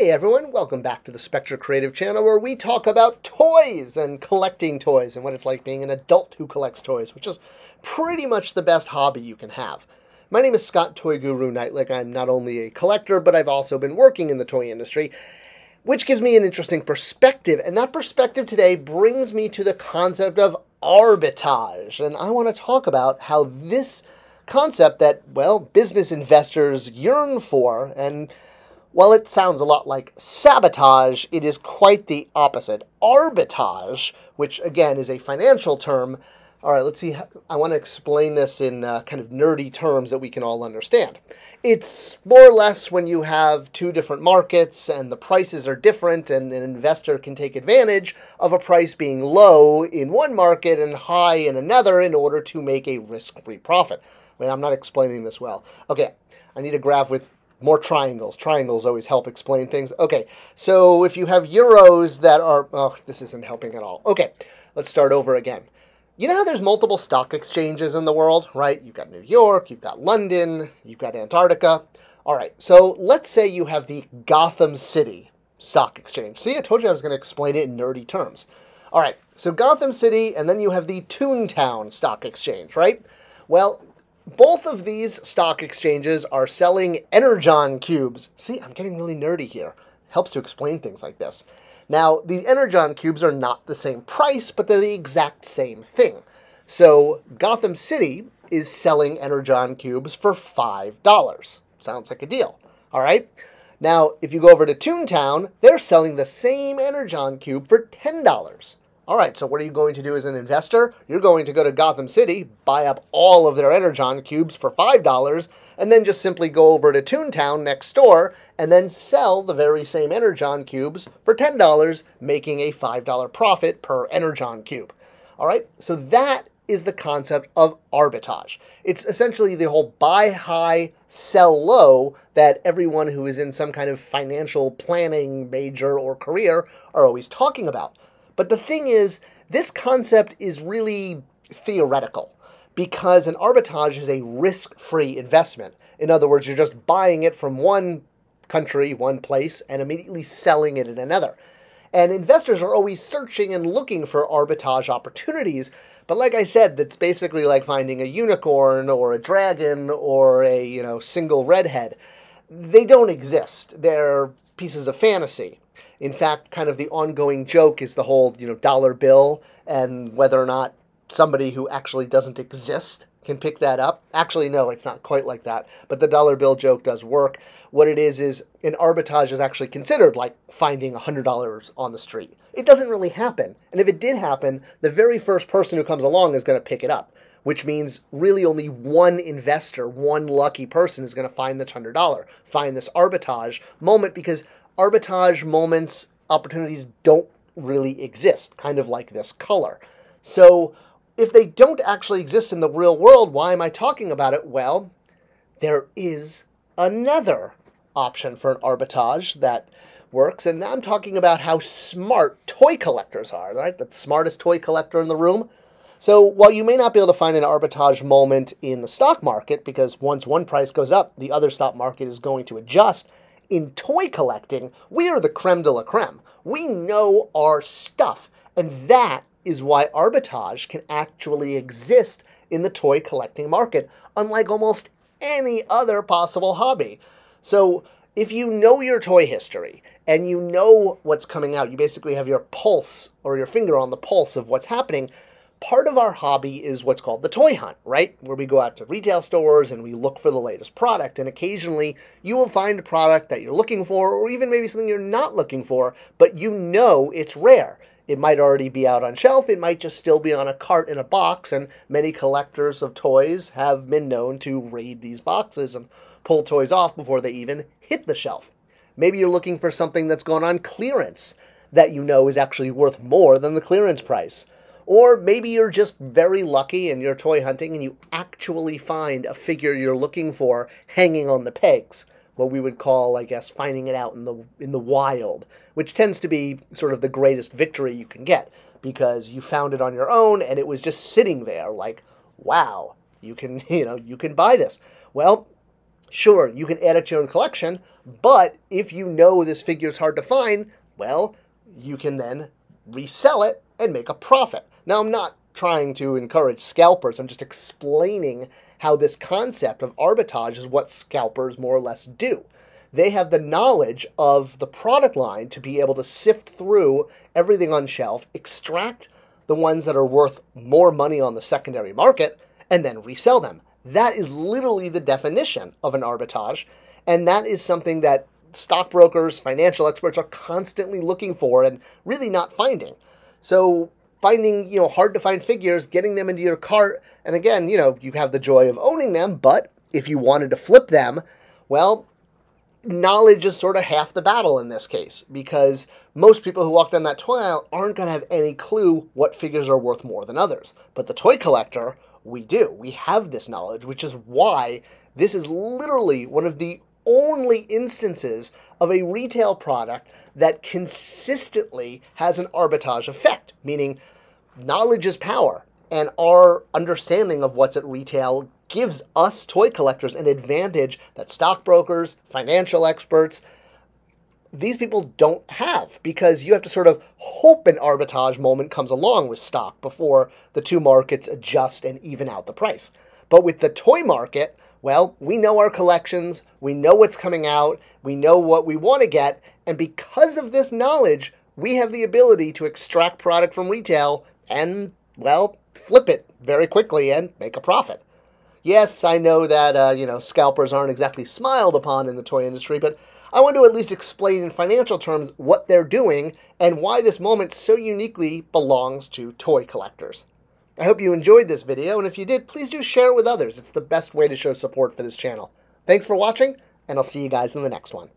Hey everyone, welcome back to the Spectre Creative channel where we talk about toys and collecting toys and what it's like being an adult who collects toys, which is pretty much the best hobby you can have. My name is Scott Toy Guru Neitlich. I'm not only a collector, but I've also been working in the toy industry, which gives me an interesting perspective. And that perspective today brings me to the concept of arbitrage. And I want to talk about how this concept that, well, business investors yearn for, and while it sounds a lot like sabotage, it is quite the opposite. Arbitrage, which again is a financial term. All right, let's see. I want to explain this in kind of nerdy terms that we can all understand. It's more or less when you have two different markets and the prices are different, and an investor can take advantage of a price being low in one market and high in another in order to make a risk-free profit. Wait, I'm not explaining this well. Okay, I need a graph with more triangles. Triangles always help explain things. Okay, so if you have euros that are... Oh, this isn't helping at all. Okay, let's start over again. You know how there's multiple stock exchanges in the world, right? You've got New York, you've got London, you've got Antarctica. All right, so let's say you have the Gotham City Stock Exchange. See, I told you I was going to explain it in nerdy terms. All right, so Gotham City, and then you have the Toontown Stock Exchange, right? Well, both of these stock exchanges are selling Energon cubes. See, I'm getting really nerdy here. Helps to explain things like this. Now, these Energon cubes are not the same price, but they're the exact same thing. So, Gotham City is selling Energon cubes for $5. Sounds like a deal. All right? Now, if you go over to Toontown, they're selling the same Energon cube for $10. All right, so what are you going to do as an investor? You're going to go to Gotham City, buy up all of their Energon cubes for $5, and then just simply go over to Toontown next door and then sell the very same Energon cubes for $10, making a $5 profit per Energon cube. All right, so that is the concept of arbitrage. It's essentially the whole buy high, sell low that everyone who is in some kind of financial planning major or career are always talking about. But the thing is, this concept is really theoretical because an arbitrage is a risk-free investment. In other words, you're just buying it from one country, one place, and immediately selling it in another. And investors are always searching and looking for arbitrage opportunities. But like I said, that's basically like finding a unicorn or a dragon or a, single redhead. They don't exist. They're pieces of fantasy. In fact, kind of the ongoing joke is the whole, dollar bill and whether or not somebody who actually doesn't exist can pick that up. Actually, no, it's not quite like that, but the dollar bill joke does work. What it is an arbitrage is actually considered like finding $100 on the street. It doesn't really happen. And if it did happen, the very first person who comes along is going to pick it up, which means really only one investor, one lucky person is going to find this $100, find this arbitrage moment, because arbitrage moments, opportunities don't really exist, kind of like this color. So if they don't actually exist in the real world, why am I talking about it? Well, there is another option for an arbitrage that works, and I'm talking about how smart toy collectors are, right? The smartest toy collector in the room. So while you may not be able to find an arbitrage moment in the stock market, because once one price goes up, the other stock market is going to adjust, in toy collecting, we are the creme de la creme. We know our stuff, and that is why arbitrage can actually exist in the toy collecting market, unlike almost any other possible hobby. So if you know your toy history and you know what's coming out, you basically have your pulse or your finger on the pulse of what's happening. Part of our hobby is what's called the toy hunt, right? Where we go out to retail stores and we look for the latest product. And occasionally you will find a product that you're looking for, or even maybe something you're not looking for, but you know it's rare. It might already be out on shelf. It might just still be on a cart in a box. And many collectors of toys have been known to raid these boxes and pull toys off before they even hit the shelf. Maybe you're looking for something that's gone on clearance that you know is actually worth more than the clearance price. Or maybe you're just very lucky and you're toy hunting and you actually find a figure you're looking for hanging on the pegs. What we would call, I guess, finding it out in the wild, which tends to be sort of the greatest victory you can get because you found it on your own and it was just sitting there like, wow, you can buy this. Well, Sure, you can add it to your own collection, but if you know this figure is hard to find, well, you can then resell it and make a profit. Now, I'm not trying to encourage scalpers. I'm just explaining how this concept of arbitrage is what scalpers more or less do. They have the knowledge of the product line to be able to sift through everything on shelf, extract the ones that are worth more money on the secondary market, and then resell them. That is literally the definition of an arbitrage, and that is something that stockbrokers, financial experts are constantly looking for and really not finding. So finding, hard to find figures, getting them into your cart, and again, you have the joy of owning them, but if you wanted to flip them, well, knowledge is sort of half the battle in this case, because most people who walk down that toy aisle aren't going to have any clue what figures are worth more than others. But the toy collector, we do. We have this knowledge, which is why this is literally one of the only instances of a retail product that consistently has an arbitrage effect, meaning knowledge is power, and our understanding of what's at retail gives us toy collectors an advantage that stockbrokers, financial experts, these people don't have, because you have to sort of hope an arbitrage moment comes along with stock before the two markets adjust and even out the price. But with the toy market, well, we know our collections, we know what's coming out, we know what we want to get, and because of this knowledge, we have the ability to extract product from retail and, well, flip it very quickly and make a profit. Yes, I know that, scalpers aren't exactly smiled upon in the toy industry, but I want to at least explain in financial terms what they're doing and why this moment so uniquely belongs to toy collectors. I hope you enjoyed this video, and if you did, please do share it with others. It's the best way to show support for this channel. Thanks for watching, and I'll see you guys in the next one.